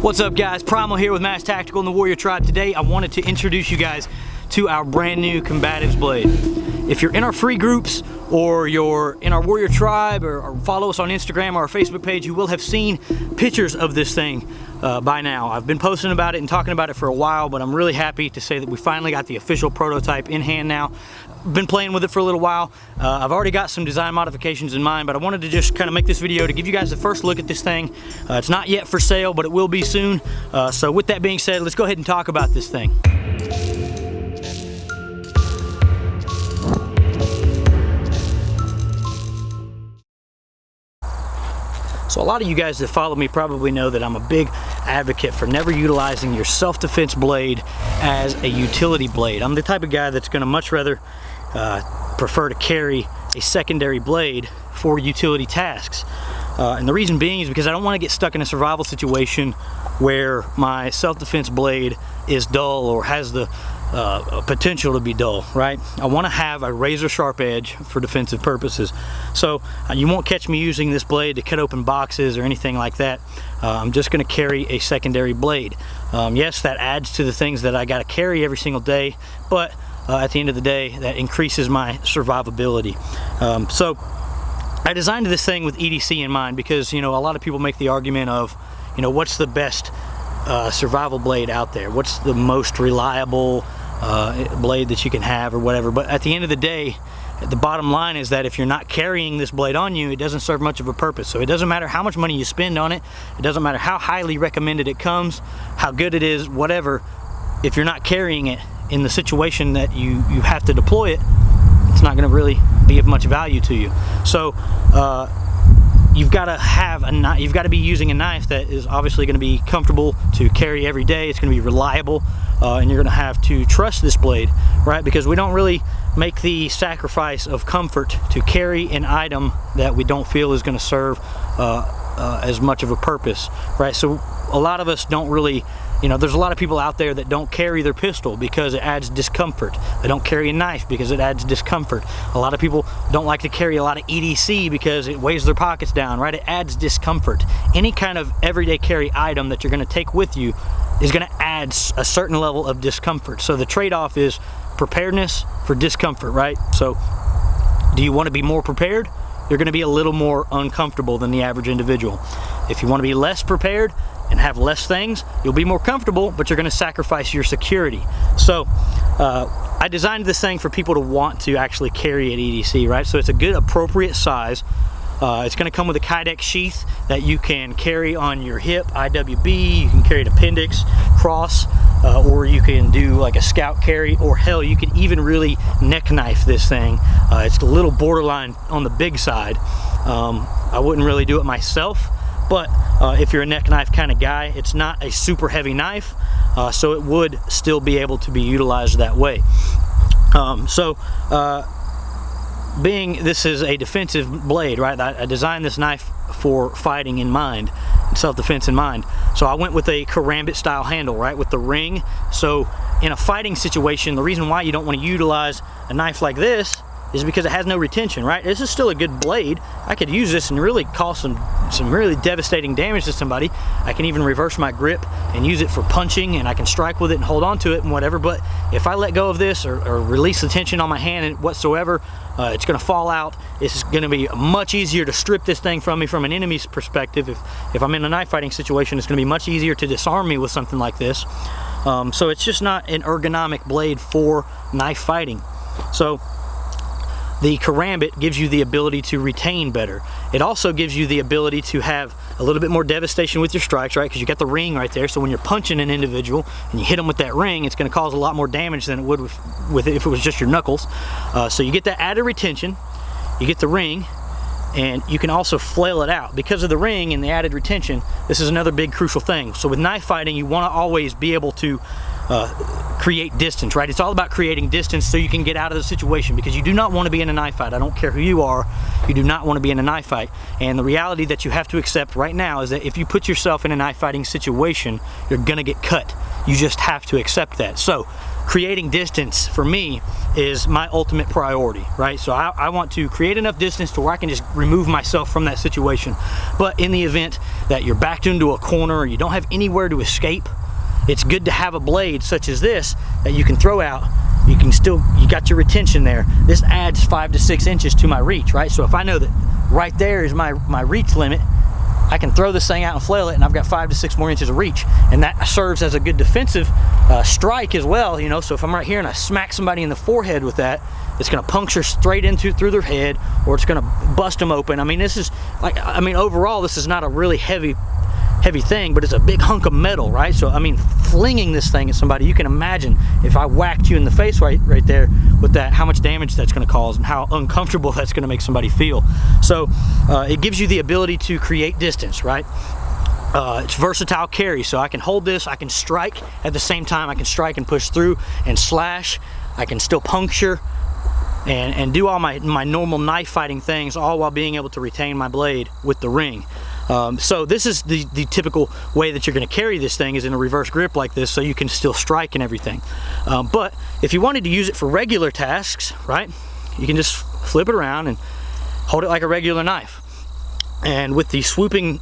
What's up, guys? Primal here with Mass Tactical and the Warrior Tribe. Today I wanted to introduce you guys to our brand new Combatives blade. If you're in our free groups or you're in our Warrior Tribe or follow us on Instagram or our Facebook page, you will have seen pictures of this thing by now. I've been posting about it and talking about it for a while, but I'm really happy to say that we finally got the official prototype in hand now. Been playing with it for a little while. I've already got some design modifications in mind, but I wanted to just kind of make this video to give you guys the first look at this thing. It's not yet for sale, but it will be soon. So with that being said, let's go ahead and talk about this thing. So a lot of you guys that follow me probably know that I'm a big advocate for never utilizing your self-defense blade as a utility blade. I'm the type of guy that's going to much rather prefer to carry a secondary blade for utility tasks. And the reason being is because I don't want to get stuck in a survival situation where my self-defense blade is dull or has the potential to be dull, right? I want to have a razor sharp edge for defensive purposes. So you won't catch me using this blade to cut open boxes or anything like that. I'm just going to carry a secondary blade. Yes, that adds to the things that I got to carry every single day, but at the end of the day, that increases my survivability. So I designed this thing with EDC in mind because, you know, a lot of people make the argument of, you know, what's the best survival blade out there? What's the most reliable blade that you can have or whatever? But at the end of the day, the bottom line is that if you're not carrying this blade on you, it doesn't serve much of a purpose. So it doesn't matter how much money you spend on it, it doesn't matter how highly recommended it comes, how good it is, whatever. If you're not carrying it in the situation that you have to deploy it, it's not going to really be of much value to you. So you've got to have a knife. You've got to be using a knife that is obviously going to be comfortable to carry every day. It's going to be reliable, and you're going to have to trust this blade, right? Because we don't really make the sacrifice of comfort to carry an item that we don't feel is going to serve as much of a purpose, right? So a lot of us don't really, you know, there's a lot of people out there that don't carry their pistol because it adds discomfort. They don't carry a knife because it adds discomfort. A lot of people don't like to carry a lot of EDC because it weighs their pockets down, right? It adds discomfort. Any kind of everyday carry item that you're going to take with you is going to add a certain level of discomfort. So the trade-off is preparedness for discomfort, right? So do you want to be more prepared? You're going to be a little more uncomfortable than the average individual. If you want to be less prepared and have less things, you'll be more comfortable, but you're going to sacrifice your security. So I designed this thing for people to want to actually carry at EDC, right? So it's a good appropriate size. It's going to come with a Kydex sheath that you can carry on your hip, IWB, you can carry an appendix, cross, or you can do like a scout carry, or hell, you can even really neck knife this thing. It's a little borderline on the big side. I wouldn't really do it myself, but if you're a neck knife kind of guy, it's not a super heavy knife, so it would still be able to be utilized that way. Being this is a defensive blade, right? I designed this knife for fighting in mind, self-defense in mind. So I went with a karambit style handle, right, with the ring. So in a fighting situation, the reason why you don't want to utilize a knife like this is because it has no retention, right? This is still a good blade. I could use this and really cause some really devastating damage to somebody. I can even reverse my grip and use it for punching, and I can strike with it and hold on to it and whatever. But if I let go of this or release the tension on my hand whatsoever, it's going to fall out. It's going to be much easier to strip this thing from me from an enemy's perspective. If I'm in a knife fighting situation, it's going to be much easier to disarm me with something like this. So it's just not an ergonomic blade for knife fighting. So the karambit gives you the ability to retain better. It also gives you the ability to have a little bit more devastation with your strikes, right? Because you got the ring right there. So when you're punching an individual and you hit them with that ring, it's going to cause a lot more damage than it would with it if it was just your knuckles. So you get that added retention, you get the ring, and you can also flail it out. Because of the ring and the added retention, this is another big crucial thing. So with knife fighting, you want to always be able to create distance, right? It's all about creating distance so you can get out of the situation, because you do not want to be in a knife fight. I don't care who you are, you do not want to be in a knife fight. And the reality that you have to accept right now is that if you put yourself in a knife fighting situation, you're gonna get cut. You just have to accept that. So creating distance for me is my ultimate priority, right? So I want to create enough distance to where I can just remove myself from that situation. But in the event that you're backed into a corner or you don't have anywhere to escape, it's good to have a blade such as this that you can throw out. You got your retention there. This adds 5 to 6 inches to my reach, right? So if I know that right there is my reach limit, I can throw this thing out and flail it, and I've got 5 to 6 more inches of reach, and that serves as a good defensive strike as well. You know, so if I'm right here and I smack somebody in the forehead with that, it's going to puncture straight through their head, or it's going to bust them open. I mean, this is like, I mean, overall, this is not a really heavy thing, but it's a big hunk of metal, right? So I mean, flinging this thing at somebody, you can imagine if I whacked you in the face right there with that, how much damage that's going to cause and how uncomfortable that's going to make somebody feel. So it gives you the ability to create distance, right? It's versatile carry, so I can hold this, I can strike at the same time. I can strike and push through and slash. I can still puncture and do all my normal knife fighting things, all while being able to retain my blade with the ring. So this is the typical way that you're going to carry this thing, is in a reverse grip like this, so you can still strike and everything. But if you wanted to use it for regular tasks, right, you can just flip it around and hold it like a regular knife. And with the swooping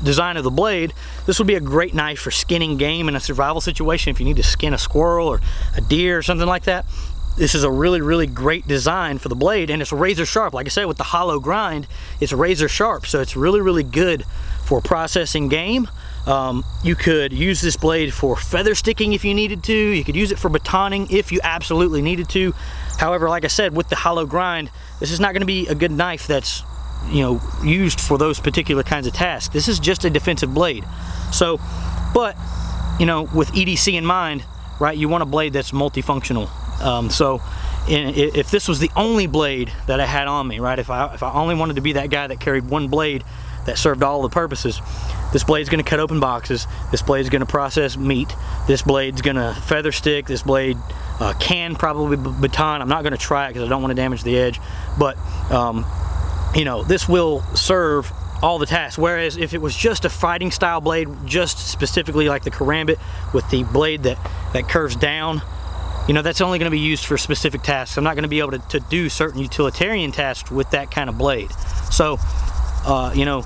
design of the blade, this would be a great knife for skinning game in a survival situation. If you need to skin a squirrel or a deer or something like that, this is a really great design for the blade, and it's razor sharp. Like I said, with the hollow grind, it's razor sharp, so it's really good for processing game. You could use this blade for feather sticking if you needed to. You could use it for batoning if you absolutely needed to. However, like I said, with the hollow grind, this is not going to be a good knife that's, you know, used for those particular kinds of tasks. This is just a defensive blade. So, but, you know, with EDC in mind, right, you want a blade that's multifunctional. So if this was the only blade that I had on me, right, if I only wanted to be that guy that carried one blade that served all the purposes, this blade's going to cut open boxes, this blade's going to process meat, this blade's going to feather stick, this blade can probably baton. I'm not going to try it because I don't want to damage the edge, but you know, this will serve all the tasks. Whereas if it was just a fighting style blade, just specifically like the Karambit with the blade that curves down, you know, that's only going to be used for specific tasks. I'm not going to be able to do certain utilitarian tasks with that kind of blade. So, you know,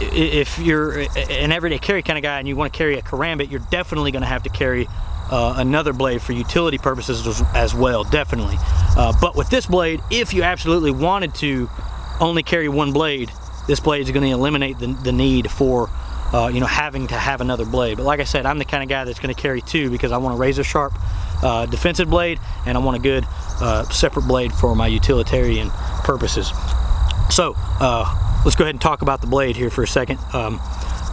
if you're an everyday carry kind of guy and you want to carry a Karambit, you're definitely going to have to carry another blade for utility purposes as well, definitely. But with this blade, if you absolutely wanted to only carry one blade, this blade is going to eliminate the need for you know, having to have another blade. But like I said, I'm the kind of guy that's going to carry two because I want a razor sharp defensive blade, and I want a good separate blade for my utilitarian purposes. So let's go ahead and talk about the blade here for a second.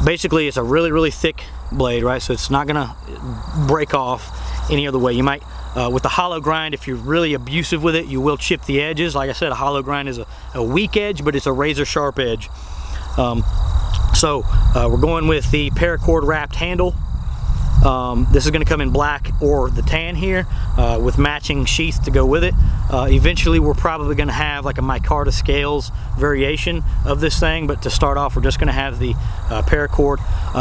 Basically, it's a really thick blade, right? So it's not gonna break off any other way. You might, with the hollow grind, if you're really abusive with it, you will chip the edges. Like I said, a hollow grind is a weak edge, but it's a razor sharp edge. So we're going with the paracord wrapped handle. This is going to come in black or the tan here with matching sheath to go with it. Eventually we're probably going to have like a micarta scales variation of this thing, but to start off we're just going to have the paracord.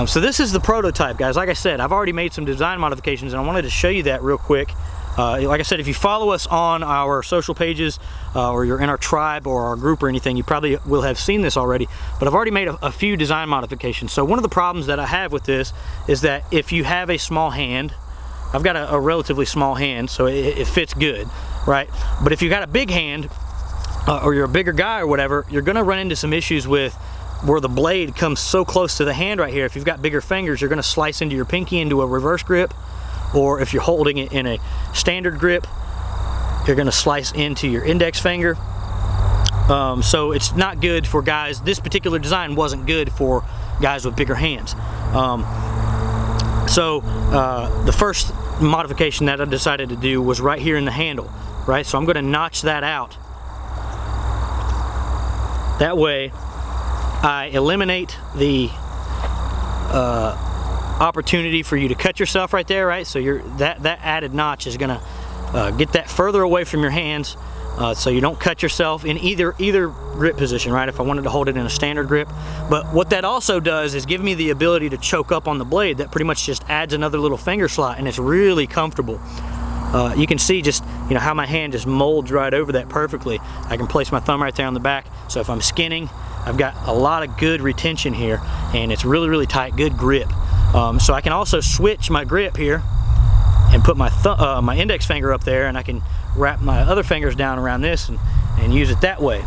So this is the prototype, guys. Like I said, I've already made some design modifications and I wanted to show you that real quick. Like I said, if you follow us on our social pages or you're in our tribe or our group or anything, you probably will have seen this already, but I've already made a few design modifications. So one of the problems that I have with this is that if you have a small hand, I've got a relatively small hand, so it fits good, right? But if you've got a big hand or you're a bigger guy or whatever, you're gonna run into some issues with where the blade comes so close to the hand right here. If you've got bigger fingers, you're gonna slice into your pinky into a reverse grip, or if you're holding it in a standard grip, you're going to slice into your index finger. So it's not good for guys. This particular design wasn't good for guys with bigger hands. So the first modification that I decided to do was right here in the handle, right? So I'm going to notch that out. That way I eliminate the opportunity for you to cut yourself right there, right? So that added notch is gonna get that further away from your hands, so you don't cut yourself in either grip position, right? If I wanted to hold it in a standard grip. But what that also does is give me the ability to choke up on the blade. That pretty much just adds another little finger slot, and it's really comfortable. You can see just, you know, how my hand just molds right over that perfectly. I can place my thumb right there on the back, so if I'm skinning, I've got a lot of good retention here, and it's really, really tight, good grip. So I can also switch my grip here and put my index finger up there, and I can wrap my other fingers down around this and use it that way.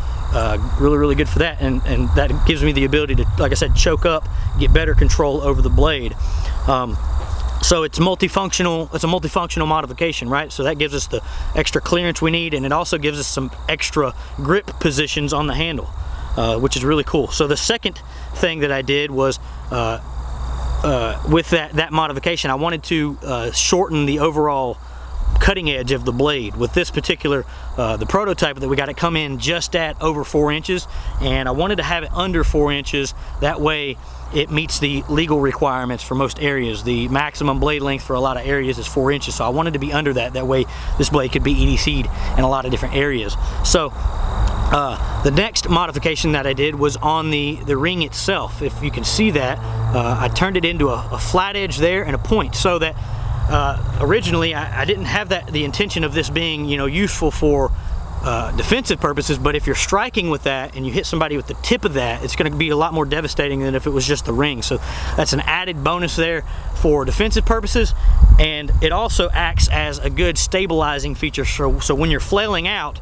Really, really good for that, and that gives me the ability to, like I said, choke up, get better control over the blade. So it's multifunctional. It's a multifunctional modification, right? So that gives us the extra clearance we need, and it also gives us some extra grip positions on the handle, which is really cool. So the second thing that I did was with that modification, I wanted to shorten the overall cutting edge of the blade. With this particular, the prototype that we got, it come in just at over 4 inches, and I wanted to have it under 4 inches. That way it meets the legal requirements for most areas. The maximum blade length for a lot of areas is 4 inches, so I wanted to be under that. That way this blade could be EDC'd in a lot of different areas. So the next modification that I did was on the ring itself. If you can see that, I turned it into a flat edge there and a point, so that originally I didn't have the intention of this being, you know, useful for defensive purposes, but if you're striking with that and you hit somebody with the tip of that, it's going to be a lot more devastating than if it was just the ring. So that's an added bonus there for defensive purposes, and it also acts as a good stabilizing feature. So when you're flailing out,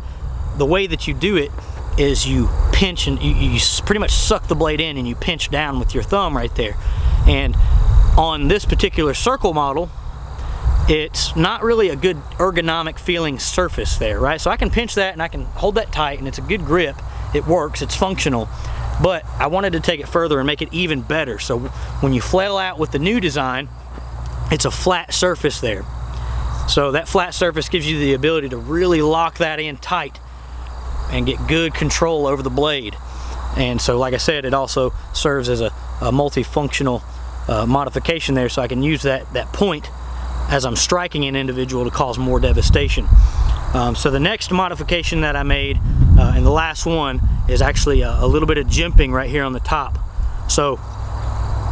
the way that you do it is you pinch, and you pretty much suck the blade in and you pinch down with your thumb right there. And on this particular circle model, it's not really a good ergonomic feeling surface there, right? So I can pinch that and I can hold that tight, and it's a good grip. It works, it's functional, but I wanted to take it further and make it even better. So when you flail out with the new design, it's a flat surface there. So that flat surface gives you the ability to really lock that in tight and get good control over the blade. And so, like I said, it also serves as a multifunctional modification there, so I can use that point as I'm striking an individual to cause more devastation. So the next modification that I made, and the last one, is actually a little bit of jimping right here on the top. So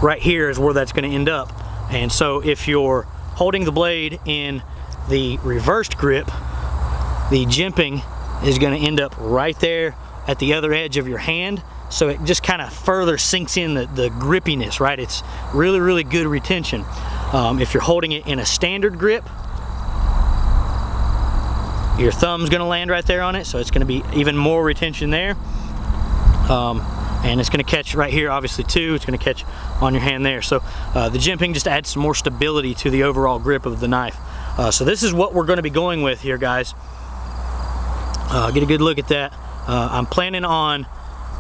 right here is where that's going to end up. And so if you're holding the blade in the reversed grip, the jimping is going to end up right there at the other edge of your hand. So it just kind of further sinks in the grippiness, right? It's really, really good retention. If you're holding it in a standard grip, your thumb's going to land right there on it, so it's going to be even more retention there. And it's going to catch right here, obviously, too. It's going to catch on your hand there. So the jimping just adds some more stability to the overall grip of the knife. So this is what we're going to be going with here, guys. Get a good look at that. I'm planning on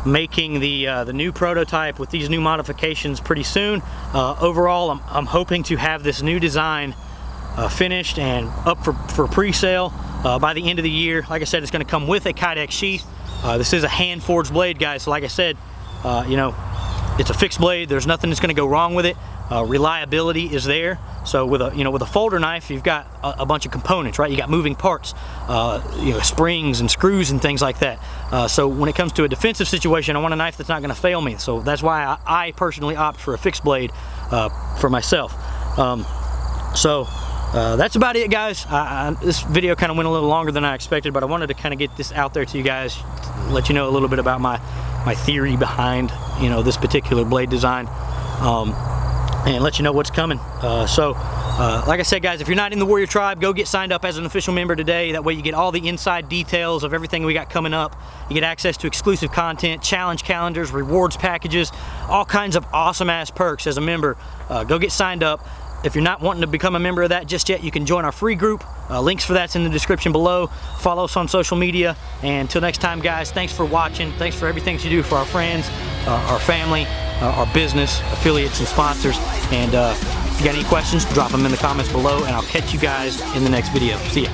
making the new prototype with these new modifications pretty soon. Overall, I'm hoping to have this new design finished and up for pre-sale by the end of the year. Like I said, it's going to come with a Kydex sheath. This is a hand forged blade, guys, so like I said, you know, it's a fixed blade. There's nothing that's going to go wrong with it. Reliability is there. So with a folder knife, you've got a bunch of components, right? You got moving parts, you know, springs and screws and things like that. So when it comes to a defensive situation, I want a knife that's not going to fail me. So that's why I personally opt for a fixed blade for myself. So that's about it, guys. This video kind of went a little longer than I expected, but I wanted to kind of get this out there to you guys, let you know a little bit about my theory behind, you know, this particular blade design. And let you know what's coming. Like I said, guys, if you're not in the Warrior Tribe, go get signed up as an official member today. That way you get all the inside details of everything we got coming up. You get access to exclusive content, challenge calendars, rewards packages, all kinds of awesome ass perks as a member. Go get signed up. If you're not wanting to become a member of that just yet, you can join our free group. Links for that's in the description below. Follow us on social media. And until next time, guys, thanks for watching. Thanks for everything you do for our friends, our family, our business, affiliates, and sponsors. And if you got any questions, drop them in the comments below, and I'll catch you guys in the next video. See ya.